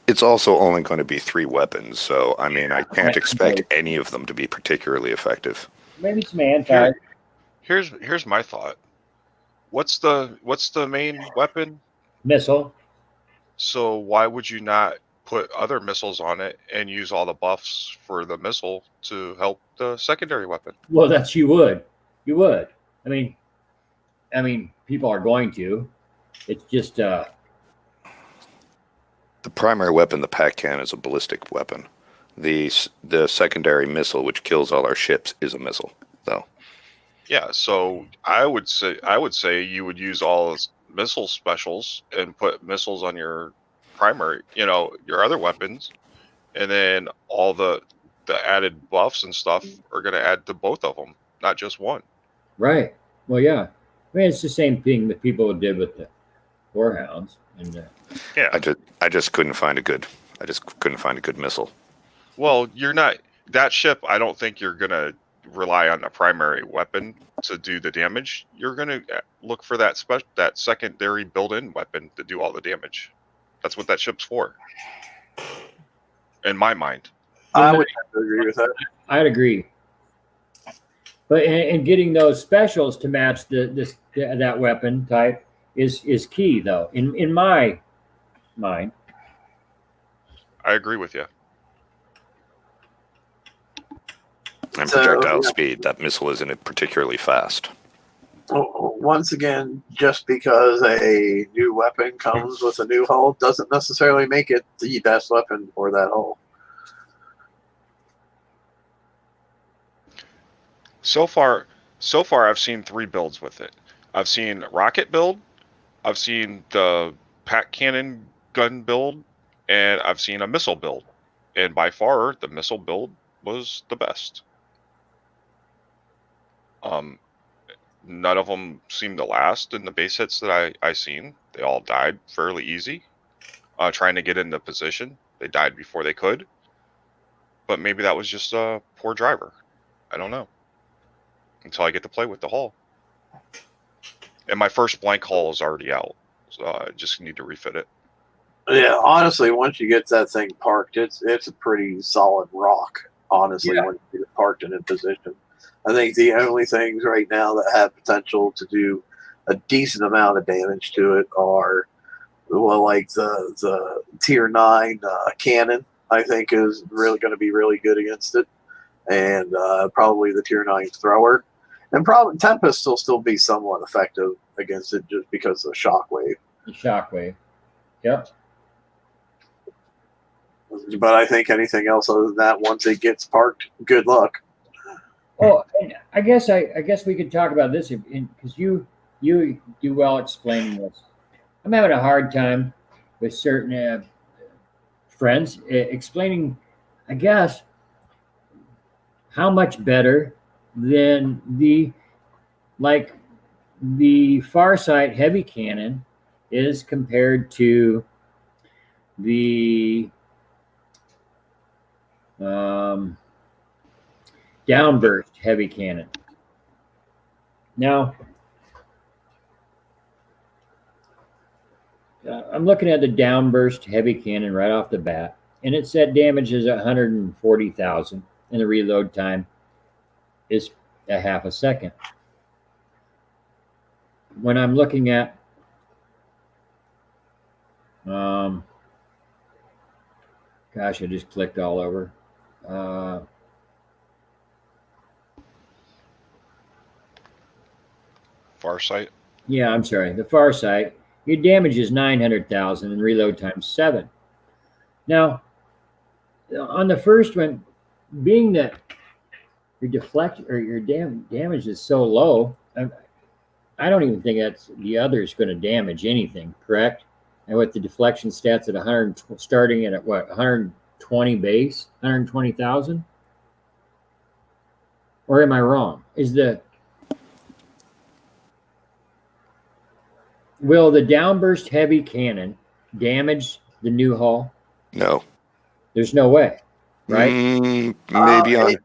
It's also only going to be 3 weapons, so I mean I can't expect any of them to be particularly effective. Maybe some anti. Here's my thought. What's the main weapon? Missile. So why would you not put other missiles on it and use all the buffs for the missile to help the secondary weapon? Well, you would. I mean, people are going to. It's just the primary weapon, the pack cannon, is a ballistic weapon. The secondary missile, which kills all our ships, is a missile, though. Yeah, so I would say you would use all missile specials and put missiles on your primary, your other weapons, and then all the added buffs and stuff are going to add to both of them, not just one. right. Well, yeah. I mean, it's the same thing that people did with the Warhounds. And Yeah, I just couldn't find a good I just couldn't find a good missile. Well, you're not that ship. I don't think you're gonna rely on the primary weapon to do the damage. You're gonna look for that that secondary built-in weapon to do all the damage. That's what that ship's for, in my mind. I would have to agree with that. I'd agree. But and getting those specials to match that weapon type is key, though. In my mind. I agree with you. And So, projectile yeah. speed, that missile isn't particularly fast. Once again, just because a new weapon comes with a new hull doesn't necessarily make it the best weapon for that hull. So far, I've seen 3 builds with it. I've seen rocket build, I've seen the pack cannon gun build, and I've seen a missile build. And by far, the missile build was the best. None of them seemed to last in the base hits that I seen. They all died fairly easy. Trying to get into position, they died before they could. But maybe that was just a poor driver. I don't know. Until I get to play with the hull. And my first blank hull is already out. So I just need to refit it. Yeah, honestly, once you get that thing parked, it's a pretty solid rock, honestly, Yeah. when you get it parked and in position. I think the only things right now that have potential to do a decent amount of damage to it are, well, like the tier 9 cannon, I think is really going to be really good against it. And probably the tier 9 thrower. And probably Tempest will still be somewhat effective against it just because of the shockwave. The shockwave. Yep. But I think anything else other than that, once it gets parked, good luck. Oh, and I guess we could talk about this because you do well explaining this. I'm having a hard time with certain friends explaining, I guess, how much better than the Farsight heavy cannon is compared to the downburst heavy cannon. Now, I'm looking at the downburst heavy cannon right off the bat, and it said damage is 140,000, and the reload time is a half a second. When I'm looking at gosh, I just clicked all over. Farsight. Yeah, I'm sorry. The Farsight, your damage is 900,000 and reload time 7. Now, on the first one, being that your deflect or your damage is so low, I don't even think that's the other is going to damage anything, correct? And with the deflection stats at 100, starting at what, 120 base, 120,000? Or am I wrong? Will the downburst heavy cannon damage the new hull? No. There's no way, right?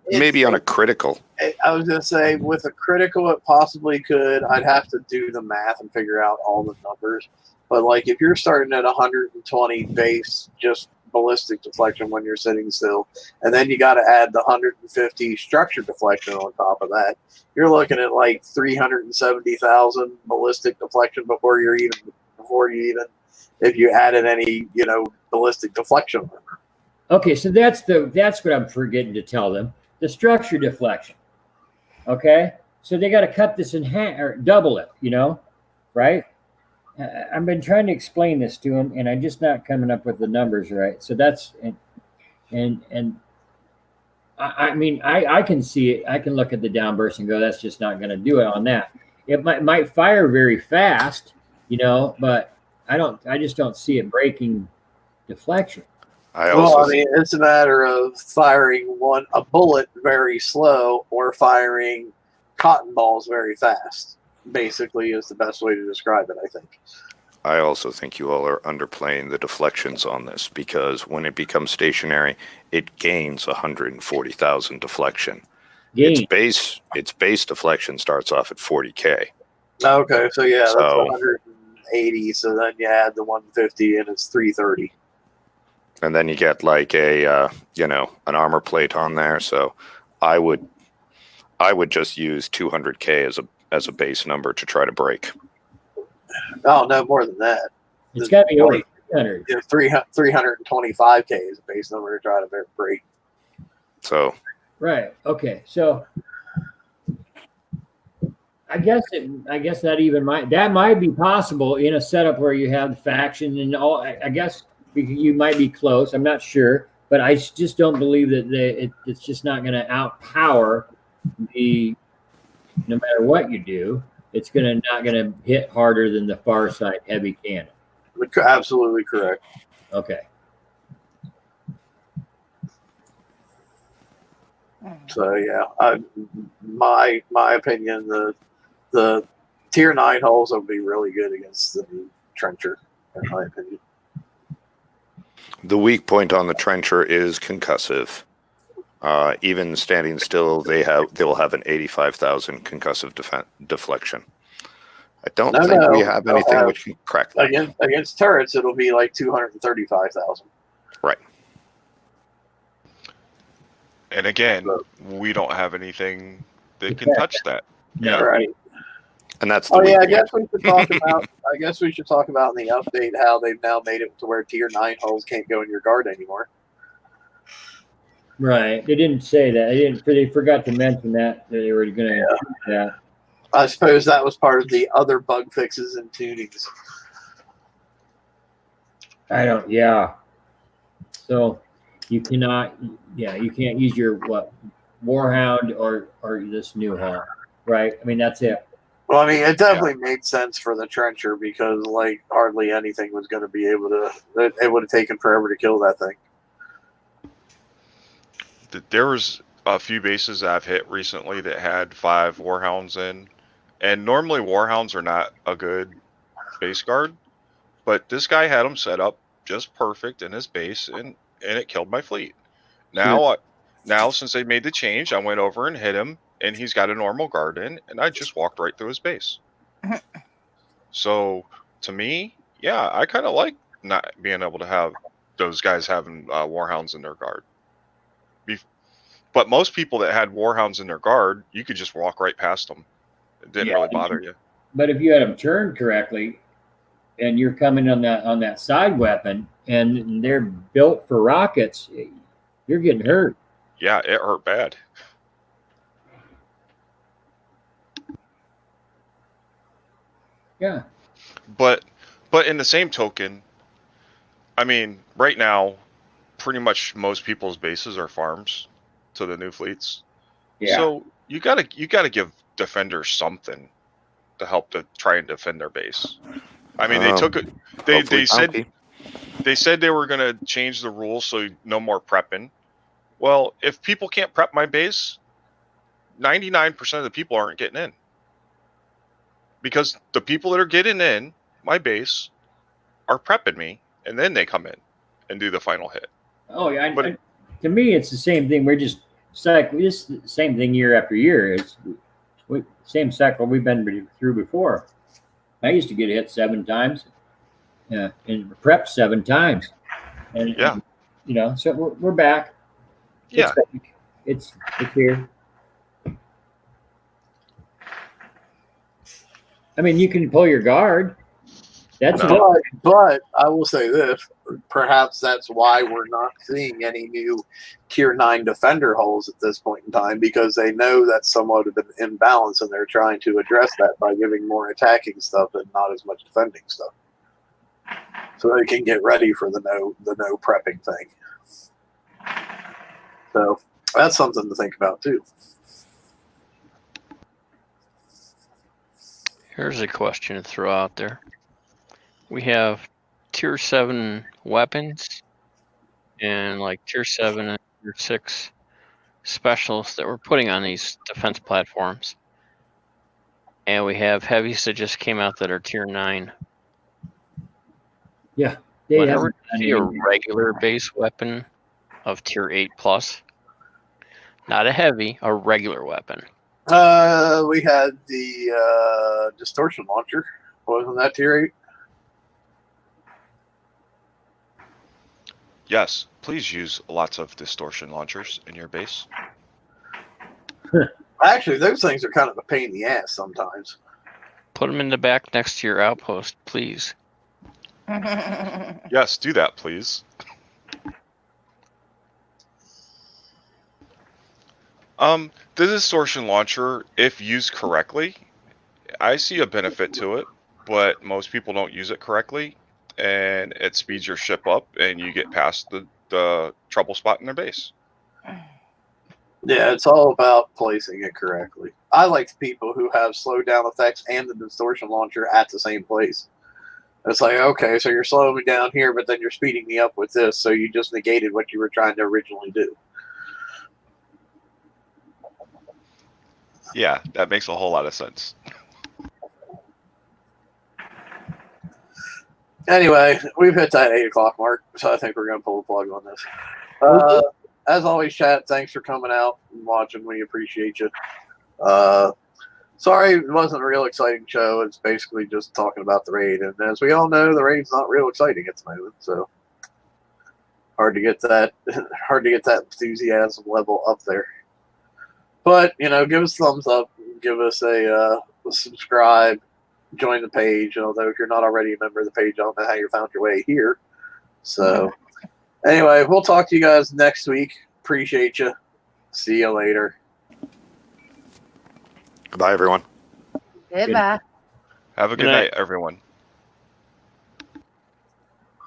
Maybe on a critical. I was going to say, with a critical, it possibly could. I'd have to do the math and figure out all the numbers. But, like, if you're starting at 120 base, just ballistic deflection when you're sitting still, and then you got to add the 150 structure deflection on top of that, you're looking at, like, 370,000 ballistic deflection before you even, if you added any, ballistic deflection. Okay, so that's what I'm forgetting to tell them. The structure deflection. Okay, so they got to cut this in half or double it. Right? I've been trying to explain this to them, and I'm just not coming up with the numbers right. So that's and I mean I can see it. I can look at the downburst and go, that's just not going to do it on that. It might fire very fast, but I just don't see it breaking deflection. It's a matter of firing a bullet very slow or firing cotton balls very fast. Basically, is the best way to describe it, I think. I also think you all are underplaying the deflections on this, because when it becomes stationary, it gains 140,000 deflection. Gain. Its base deflection starts off at 40K. Okay, so yeah, that's So- 180. So then you add the 150, and it's 330. And then you get like a an armor plate on there. So I would just use 200K as a base number to try to break. Oh no, more than that. It's got to be over 300. Yeah, 325K is a base number to try to break. So Right. Okay. So I guess that might be possible in a setup where you have the faction and all. I guess you might be close. I'm not sure, but I just don't believe that it's just not going to outpower the. No matter what you do, it's not going to hit harder than the far side heavy cannon. Absolutely correct. Okay. So yeah, my opinion, the tier 9 hulls will be really good against the new trencher, in my opinion. the weak point on the trencher is concussive. Even standing still, they'll have an 85,000 concussive deflection. I don't think we have anything which can crack that. Against turrets, it'll be like 235,000. Right. And again, we don't have anything that can touch that. No. Right. And that's the Oh weak yeah, I point. guess we should talk about. I guess we should talk about in the update how they've now made it to where tier 9 hulls can't go in your guard anymore. Right. They didn't say that. They forgot to mention that they were going to. Yeah. I suppose that was part of the other bug fixes and tunings. Yeah. So you cannot. Yeah, you can't use your Warhound or this new hull, right? I mean, that's it. Well, I mean, it definitely made sense for the trencher because, like, hardly anything was going to be able to. It would have taken forever to kill that thing. There was a few bases that I've hit recently that had 5 Warhounds in, and normally Warhounds are not a good base guard, but this guy had them set up just perfect in his base, and it killed my fleet. Now, since they made the change, I went over and hit him, and he's got a normal guard in, and I just walked right through his base. So, to me, yeah, I kind of like not being able to have those guys having Warhounds in their guard. But most people that had Warhounds in their guard, you could just walk right past them. It didn't really bother you. But if you had them turned correctly, and you're coming on that side weapon, and they're built for rockets, you're getting hurt. Yeah, it hurt bad. Yeah. But in the same token, I mean, right now, pretty much most people's bases are farms to the new fleets. Yeah. So you gotta give defenders something to help to try and defend their base. I mean, they took it. They said they were gonna change the rules so no more prepping. Well, if people can't prep my base, 99% of the people aren't getting in. Because the people that are getting in my base are prepping me, and then they come in and do the final hit. Oh yeah. To me, it's the same thing. It's the same thing year after year. It's same cycle we've been through before. I used to get hit 7 times, and prepped 7 times, and so we're back. Yeah, it's here. I mean, you can pull your guard. That's But I will say this: perhaps that's why we're not seeing any new tier 9 defender hulls at this point in time, because they know that's somewhat of an imbalance, and they're trying to address that by giving more attacking stuff and not as much defending stuff, so they can get ready for the no prepping thing. So that's something to think about too. Here's a question to throw out there. We have tier 7 weapons and like tier 7 and tier 6 specialists that we're putting on these defense platforms. And we have heavies that just came out that are tier 9. Yeah, they Whenever haven't you done see a anything. regular base weapon of tier 8 plus, not a heavy, a regular weapon. We had the distortion launcher. Wasn't that tier 8? Yes, please use lots of distortion launchers in your base. Actually, those things are kind of a pain in the ass sometimes. Put them in the back next to your outpost, please. Yes, do that, please. The distortion launcher, if used correctly, I see a benefit to it, but most people don't use it correctly, and it speeds your ship up, and you get past the trouble spot in their base. Yeah, it's all about placing it correctly. I like the people who have slowdown effects and the distortion launcher at the same place. It's like, okay, so you're slowing me down here, but then you're speeding me up with this, so you just negated what you were trying to originally do. Yeah, that makes a whole lot of sense. Anyway, we've hit that 8 o'clock mark, so I think we're going to pull the plug on this. As always, chat, thanks for coming out and watching. We appreciate you. Sorry it wasn't a real exciting show. It's basically just talking about the raid. And as we all know, the raid's not real exciting at the moment, so hard to get that enthusiasm level up there. But, give us a thumbs up, give us a subscribe, join the page. Although if you're not already a member of the page, I don't know how you found your way here. So anyway, we'll talk to you guys next week. Appreciate you. See you later. Goodbye, everyone. Goodbye. Have a good night, everyone.